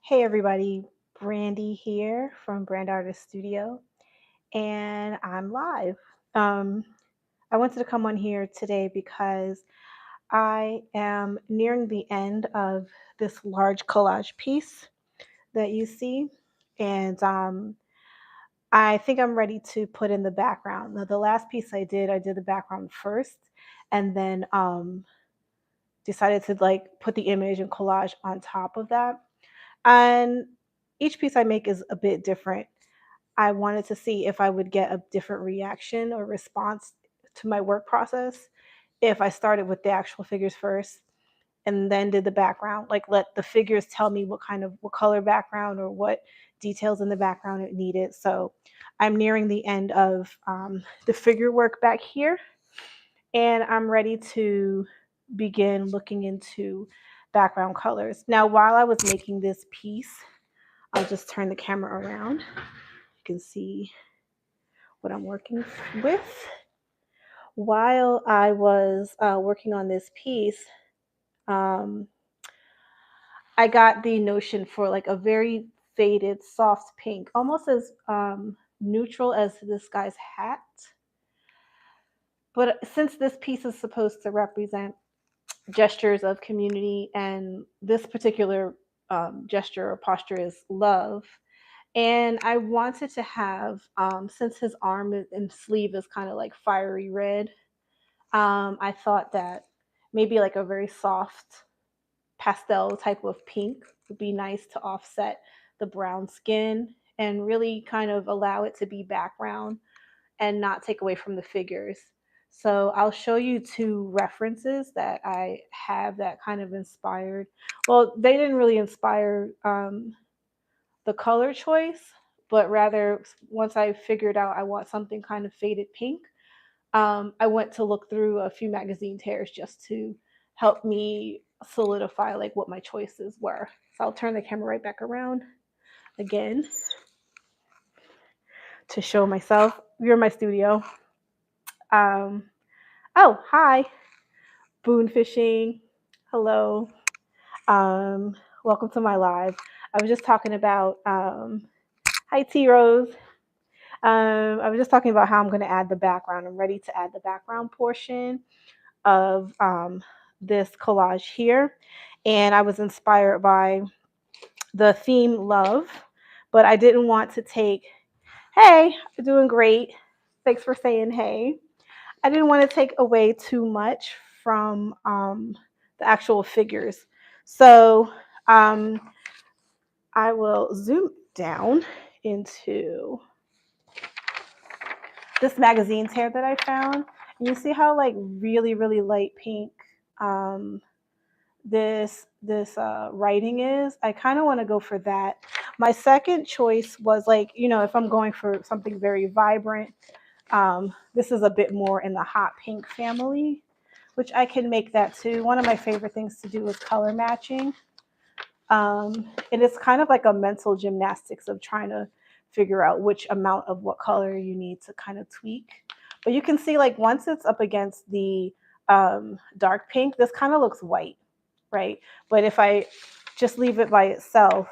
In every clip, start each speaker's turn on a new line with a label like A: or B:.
A: Hey everybody, Brandy here from Brand Artist Studio, and I'm live. Um, I wanted to come on here today because I am nearing the end of this large collage piece that you see, and I think I'm ready to put in the background. Now, the last piece I did the background first, and then decided to like put the image and collage on top of that. And each piece I make is a bit different. I wanted to see if I would get a different reaction or response to my work process if I started with the actual figures first and then did the background. Like let the figures tell me what color background or what details in the background it needed. So I'm nearing the end of the figure work back here, and I'm ready to begin looking into background colors. Now, while I was making this piece, I'll just turn the camera around. You can see what I'm working with. While I was working on this piece, um, I got the notion for like a very faded, soft pink, almost as neutral as this guy's hat. But since this piece is supposed to represent gestures of community, and this particular gesture or posture is love, and I wanted to have, since his arm and sleeve is kind of like fiery red, I thought that maybe like a very soft pastel type of pink would be nice to offset the brown skin and really kind of allow it to be background and not take away from the figures. So I'll show you two references that I have that kind of inspired. Well, they didn't really inspire the color choice, but rather once I figured out I want something kind of faded pink, I went to look through a few magazine tears just to help me solidify like what my choices were. So I'll turn the camera right back around again to show myself. You're in my studio. Um, oh, hi, Boone Fishing. Hello. Um, Welcome to my live. I was just talking about, hi, T Rose. I was just talking about how I'm going to add the background. I'm ready to add the background portion of this collage here. And I was inspired by the theme love, but I didn't want to take, hey, you're doing great. Thanks for saying hey. I didn't want to take away too much from the actual figures. So um, I will zoom down into this magazine tear that I found. And you see how like really, really light pink um, this writing is. I kind of want to go for that. My second choice was like, if I'm going for something very vibrant, this is a bit more in the hot pink family, which I can make that too. One of my favorite things to do is color matching. And it's kind of like a mental gymnastics of trying to figure out which amount of what color you need to kind of tweak. But you can see like once it's up against the dark pink, this kind of looks white, right? But if I just leave it by itself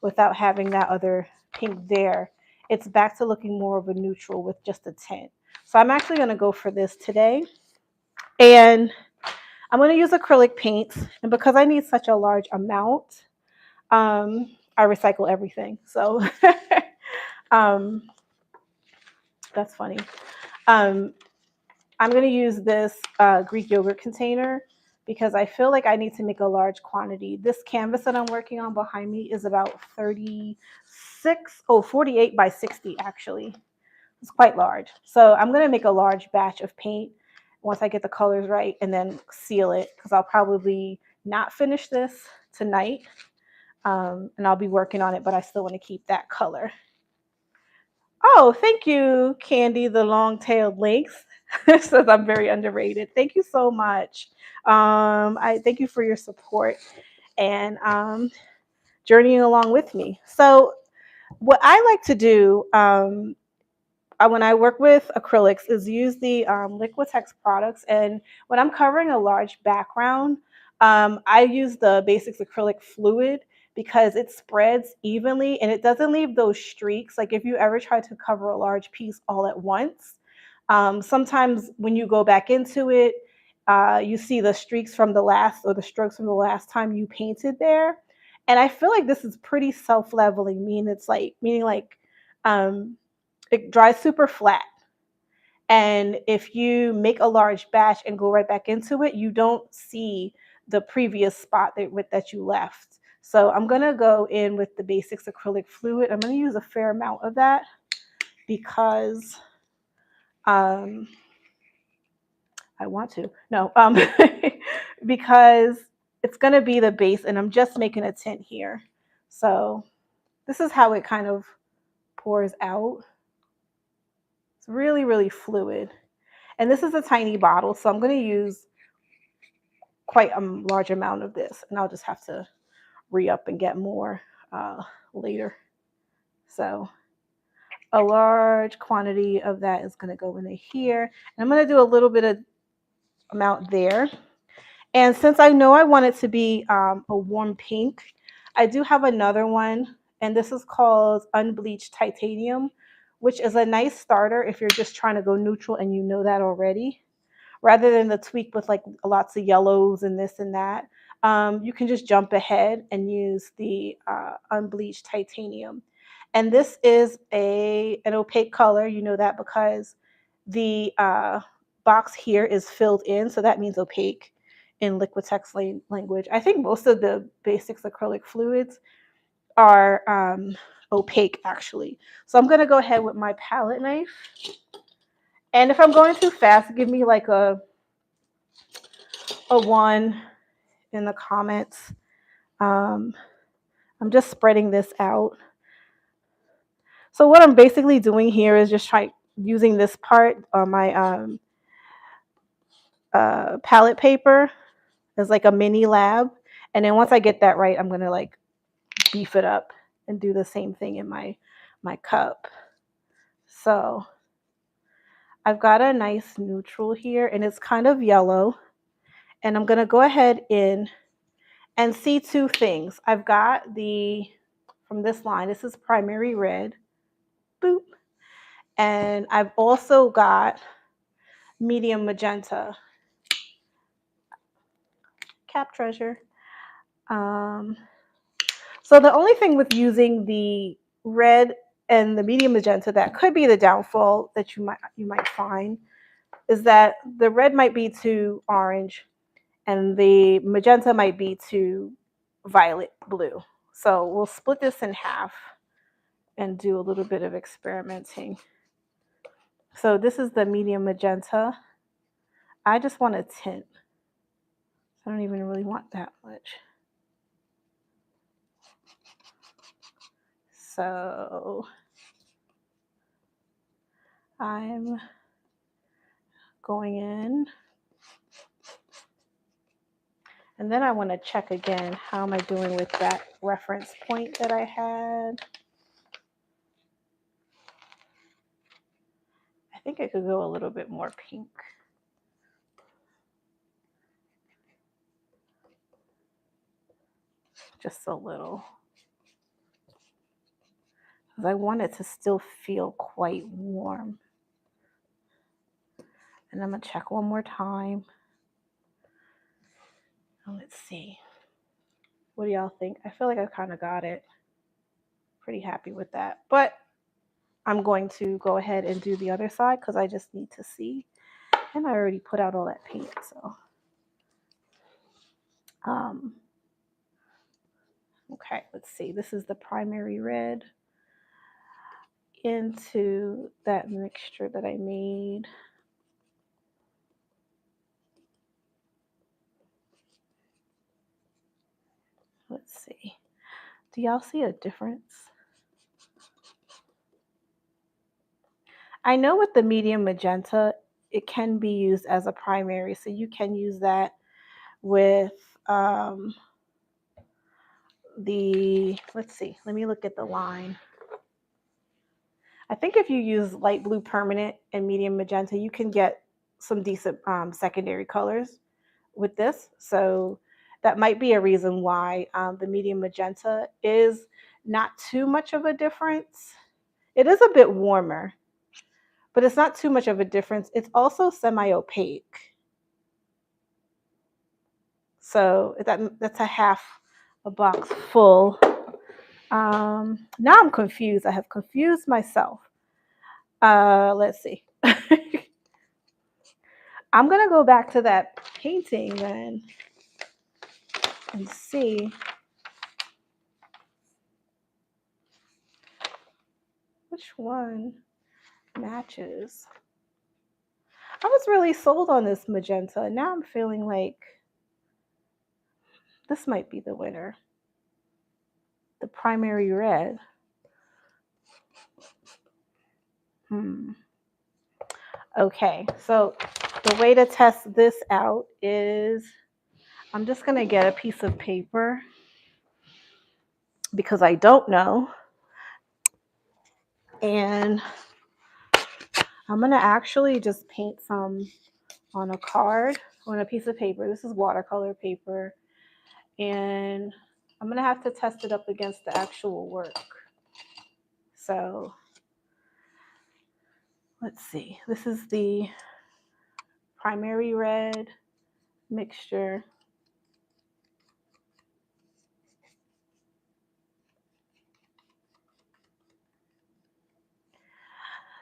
A: without having that other pink there, it's back to looking more of a neutral with just a tint. So I'm actually going to go for this today. And I'm going to use acrylic paints. And because I need such a large amount, I recycle everything. So that's funny. I'm going to use this Greek yogurt container because I feel like I need to make a large quantity. This canvas that I'm working on behind me is about 48 by 60 actually. It's quite large. So I'm going to make a large batch of paint once I get the colors right and then seal it, because I'll probably not finish this tonight. And I'll be working on it, but I still want to keep that color. Oh, thank you, Candy, the long-tailed lynx. Says I'm very underrated. Thank you so much. I thank you for your support and journeying along with me. So what I like to do when I work with acrylics is use the Liquitex products. And when I'm covering a large background, I use the Basics Acrylic Fluid because it spreads evenly and it doesn't leave those streaks. Like if you ever try to cover a large piece all at once, sometimes when you go back into it, you see the streaks from the last or the strokes from the last time you painted there. And I feel like this is pretty self-leveling, meaning like um, it dries super flat. And if you make a large batch and go right back into it, you don't see the previous spot that you left. So I'm gonna go in with the Basics Acrylic Fluid. I'm gonna use a fair amount of that because um, I want to. No, because it's gonna be the base and I'm just making a tint here. So this is how it kind of pours out. It's really, really fluid. And this is a tiny bottle, so I'm going to use quite a large amount of this. And I'll just have to re-up and get more later. So a large quantity of that is going to go into here. And I'm going to do a little bit of amount there. And since I know I want it to be a warm pink, I do have another one. And this is called Unbleached Titanium, which is a nice starter if you're just trying to go neutral and you know that already. Rather than the tweak with like lots of yellows and this and that, you can just jump ahead and use the unbleached titanium. And this is an opaque color. You know that because the box here is filled in, so that means opaque in Liquitex language. I think most of the Basics acrylic fluids are opaque actually. So I'm going to go ahead with my palette knife. And if I'm going too fast, give me like a 1 in the comments. I'm just spreading this out. So what I'm basically doing here is just using this part on my palette paper as like a mini lab. And then once I get that right, I'm going to like beef it up and do the same thing in my cup. So I've got a nice neutral here and it's kind of yellow. And I'm going to go ahead in and see two things. I've got from this line, this is primary red, boop. And I've also got medium magenta, cap treasure. So the only thing with using the red and the medium magenta that could be the downfall that you might find is that the red might be too orange and the magenta might be too violet blue. So we'll split this in half and do a little bit of experimenting. So this is the medium magenta. I just want a tint. I don't even really want that much. So I'm going in. And then I want to check again, how am I doing with that reference point that I had? I think I could go a little bit more pink. Just a little. Because I want it to still feel quite warm. And I'm going to check one more time. Let's see. What do y'all think? I feel like I kind of got it. Pretty happy with that. But I'm going to go ahead and do the other side because I just need to see. And I already put out all that paint, so. Okay, let's see. This is the primary red into that mixture that I made. Let's see. Do y'all see a difference? I know with the medium magenta, it can be used as a primary, so you can use that with let's see, let me look at the line. I think if you use light blue permanent and medium magenta, you can get some decent secondary colors with this. So that might be a reason why the medium magenta is not too much of a difference. It is a bit warmer, but it's not too much of a difference. It's also semi-opaque. So that's a half a box full. Now I'm confused. I have confused myself. Let's see. I'm going to go back to that painting then and see which one matches. I was really sold on this magenta, and now I'm feeling like this might be the winner. The primary red. Okay, so the way to test this out is I'm just going to get a piece of paper because I don't know. And I'm going to actually just paint some on a card, on a piece of paper. This is watercolor paper. And I'm going to have to test it up against the actual work. So let's see. This is the primary red mixture.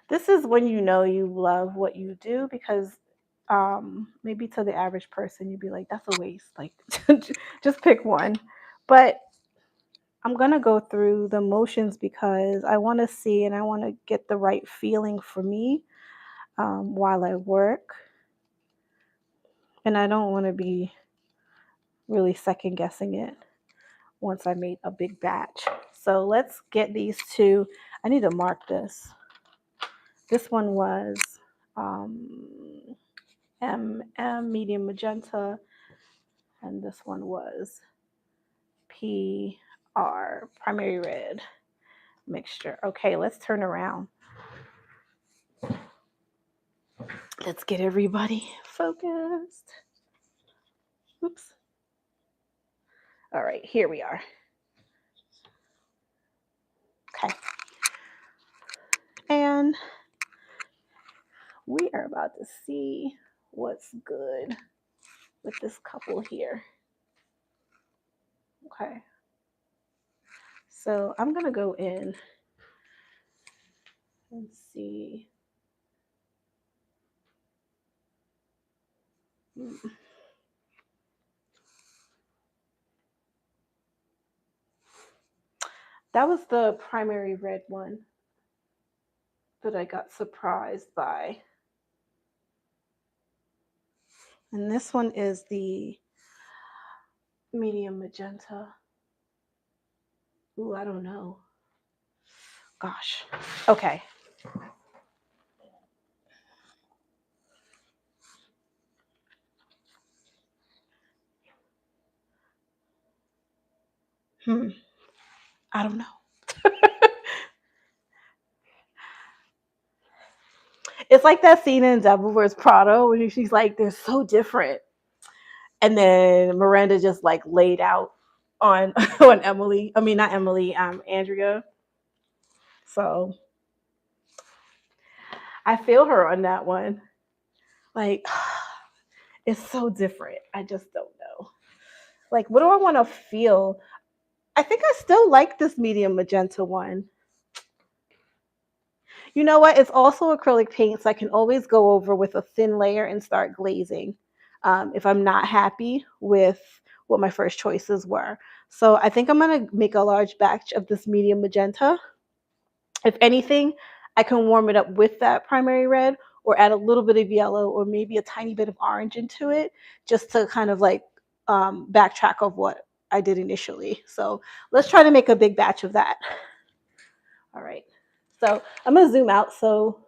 A: This is when you know you love what you do, because maybe to the average person you'd be like, that's a waste, like just pick one. But I'm gonna go through the motions because I want to see and I want to get the right feeling for me while I work, and I don't want to be really second guessing it once I made a big batch. So let's get these two. I need to mark this. This one was MM medium magenta, and this one was PR primary red mixture. Okay, let's turn around. Let's get everybody focused. Oops. All right, here we are. Okay. And we are about to see what's good with this couple here. Okay. So I'm going to go in and see. That was the primary red one that I got surprised by. And this one is the medium magenta. Ooh, I don't know. Gosh. Okay. I don't know. It's like that scene in Devil Wears Prada when she's like, they're so different. And then Miranda just like laid out on on Emily. I mean, not Emily, Andrea. So I feel her on that one. Like, it's so different. I just don't know. Like, what do I want to feel? I think I still like this medium magenta one. You know what? It's also acrylic paint, so I can always go over with a thin layer and start glazing if I'm not happy with what my first choices were. So I think I'm going to make a large batch of this medium magenta. If anything, I can warm it up with that primary red or add a little bit of yellow or maybe a tiny bit of orange into it just to kind of like backtrack of what I did initially. So let's try to make a big batch of that. All right. So I'm going to zoom out so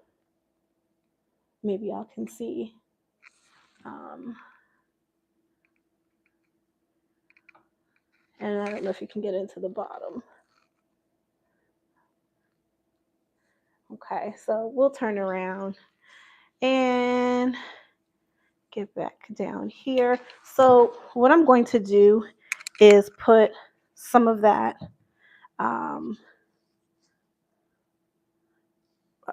A: maybe y'all can see. And I don't know if you can get into the bottom. Okay, so we'll turn around and get back down here. So what I'm going to do is put some of that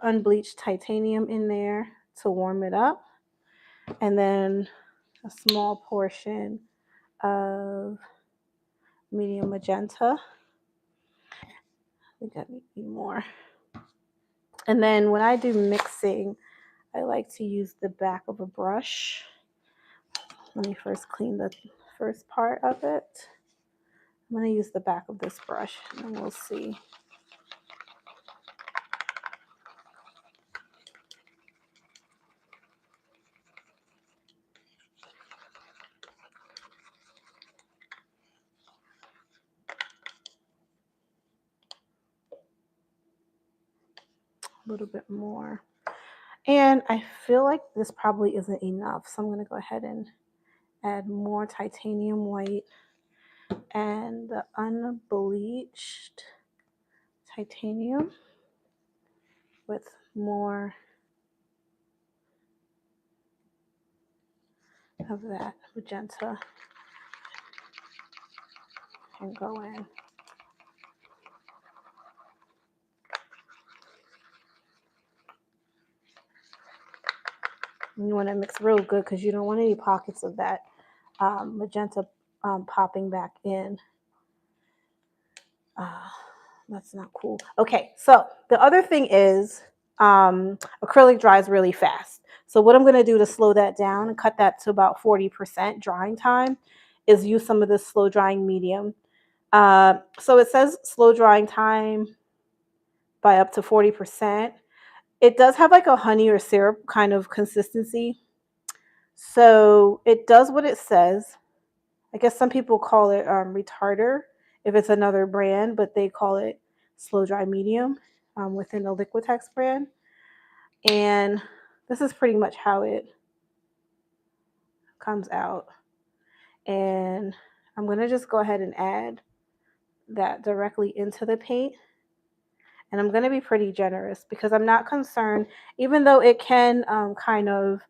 A: unbleached titanium in there to warm it up, and then a small portion of medium magenta. I think I need more. And then when I do mixing, I like to use the back of a brush. Let me first clean the first part of it. I'm going to use the back of this brush and we'll see. A little bit more. And I feel like this probably isn't enough, so I'm going to go ahead and add more titanium white and the unbleached titanium with more of that magenta and go in. And you want to mix real good because you don't want any pockets of that magenta popping back in. That's not cool. Okay, so the other thing is acrylic dries really fast. So what I'm going to do to slow that down and cut that to about 40% drying time is use some of this slow drying medium. So it says slow drying time by up to 40%. It does have like a honey or syrup kind of consistency. So it does what it says. I guess some people call it retarder if it's another brand, but they call it slow dry medium within the Liquitex brand. And this is pretty much how it comes out. And I'm going to just go ahead and add that directly into the paint. And I'm going to be pretty generous because I'm not concerned, even though it can kind of,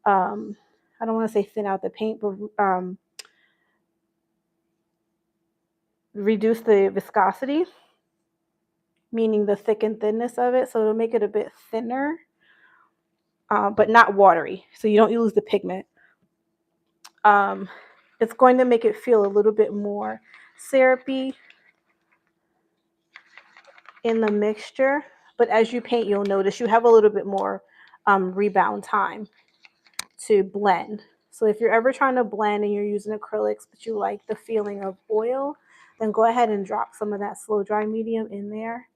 A: I don't want to say thin out the paint, but reduce the viscosity, meaning the thick and thinness of it. So it'll make it a bit thinner, but not watery. So you don't lose the pigment. It's going to make it feel a little bit more syrupy in the mixture. But as you paint, you'll notice you have a little bit more rebound time to blend. So if you're ever trying to blend and you're using acrylics, but you like the feeling of oil, then go ahead and drop some of that slow dry medium in there.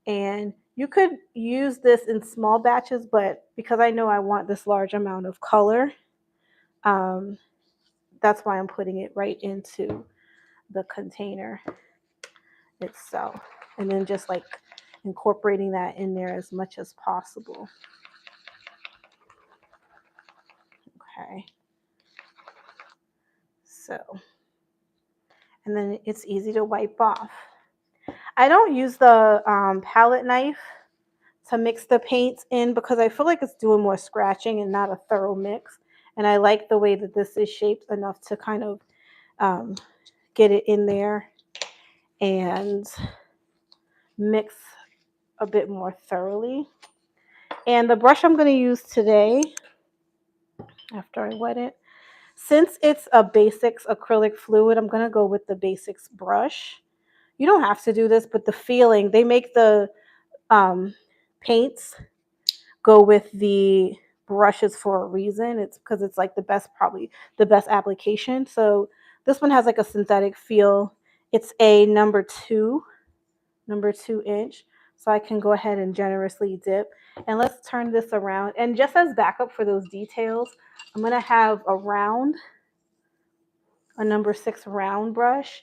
A: And you could use this in small batches, but because I know I want this large amount of color, that's why I'm putting it right into the container itself. And then just like incorporating that in there as much as possible. Okay. So, and then it's easy to wipe off. I don't use the palette knife to mix the paints in because I feel like it's doing more scratching and not a thorough mix. And I like the way that this is shaped enough to kind of get it in there and mix a bit more thoroughly. And the brush I'm going to use today, after I wet it, since it's a Basics Acrylic Fluid, I'm going to go with the Basics brush. You don't have to do this, but the feeling, they make the paints go with the brushes for a reason. It's because it's like probably the best application. So this one has like a synthetic feel. It's a number 2 inch. So I can go ahead and generously dip. And let's turn this around. And just as backup for those details, I'm going to have a number 6 round brush.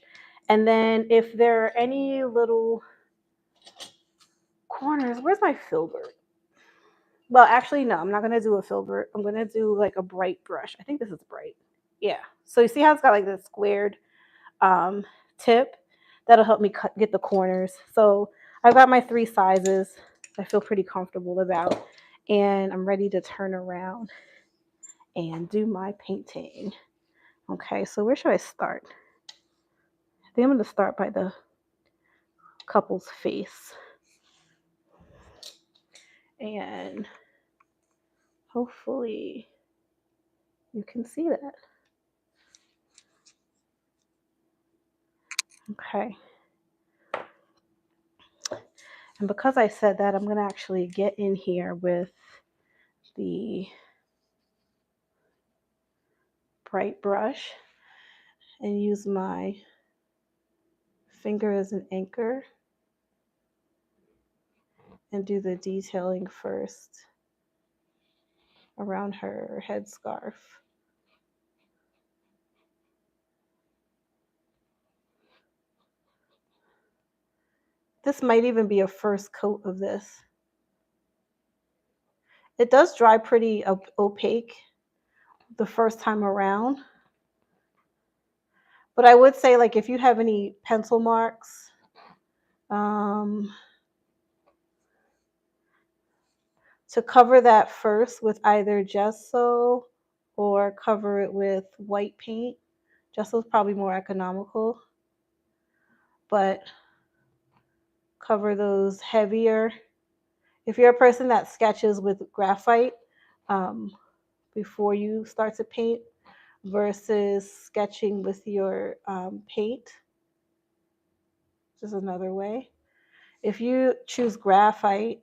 A: And then if there are any little corners, where's my filbert? Well, actually, no, I'm not going to do a filbert. I'm going to do like a bright brush. I think this is bright. Yeah. So you see how it's got like this squared tip? That'll help me get the corners. So I've got my 3 sizes I feel pretty comfortable about. And I'm ready to turn around and do my painting. Okay, so where should I start? I think I'm going to start by the couple's face. And hopefully you can see that. Okay. And because I said that, I'm going to actually get in here with the bright brush and use my finger as an anchor and do the detailing first around her headscarf. This might even be a first coat of this. It does dry pretty opaque the first time around. But I would say, like, if you have any pencil marks, to cover that first with either gesso or cover it with white paint. Gesso is probably more economical, but cover those heavier. If you're a person that sketches with graphite before you start to paint versus sketching with your paint, which is another way. If you choose graphite,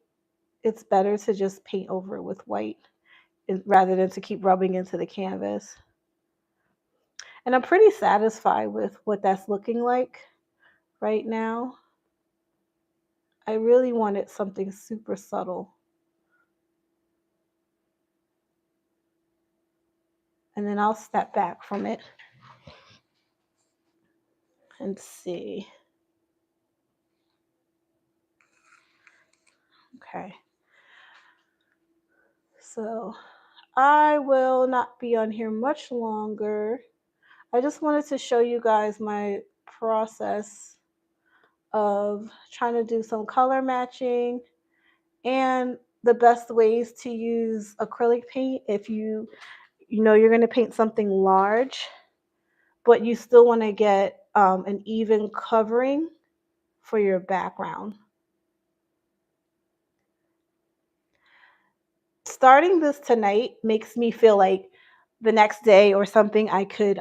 A: it's better to just paint over it with white rather than to keep rubbing into the canvas. And I'm pretty satisfied with what that's looking like right now. I really wanted something super subtle. And then I'll step back from it and see. Okay. So I will not be on here much longer. I just wanted to show you guys my process of trying to do some color matching and the best ways to use acrylic paint if you know you're going to paint something large, but you still want to get an even covering for your background. Starting this tonight makes me feel like the next day or something I could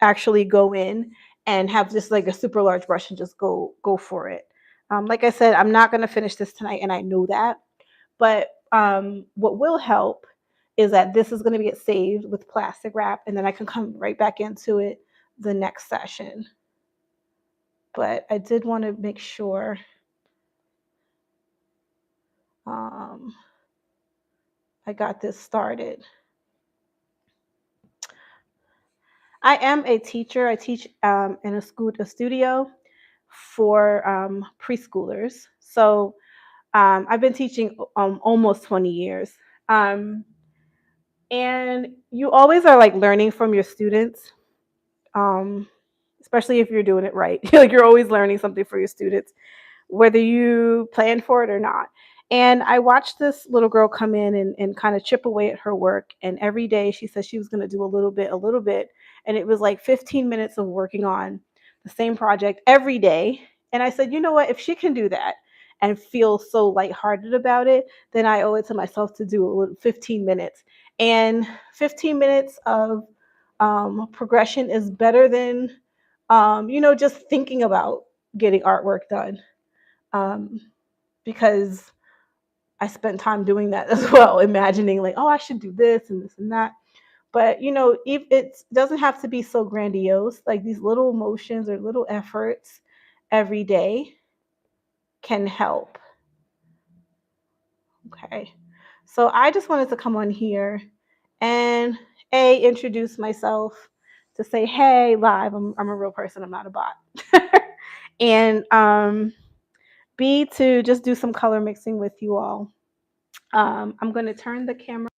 A: actually go in and have just like a super large brush and just go for it. Like I said, I'm not going to finish this tonight, and I know that. But what will help is that this is going to get saved with plastic wrap, and then I can come right back into it the next session. But I did want to make sure I got this started. I am a teacher. I teach in a studio for preschoolers. So I've been teaching almost 20 years. And you always are like learning from your students, especially if you're doing it right. Like you're always learning something for your students, whether you plan for it or not. And I watched this little girl come in and kind of chip away at her work. And every day she said she was going to do a little bit. And it was like 15 minutes of working on the same project every day. And I said, you know what? If she can do that and feel so lighthearted about it, then I owe it to myself to do 15 minutes. And 15 minutes of progression is better than, just thinking about getting artwork done. Because I spent time doing that as well, imagining like, oh, I should do this and this and that. But if it doesn't have to be so grandiose. Like these little motions or little efforts every day can help. Okay, so I just wanted to come on here and introduce myself, to say, hey, live, I'm a real person, I'm not a bot. And B, to just do some color mixing with you all. I'm going to turn the camera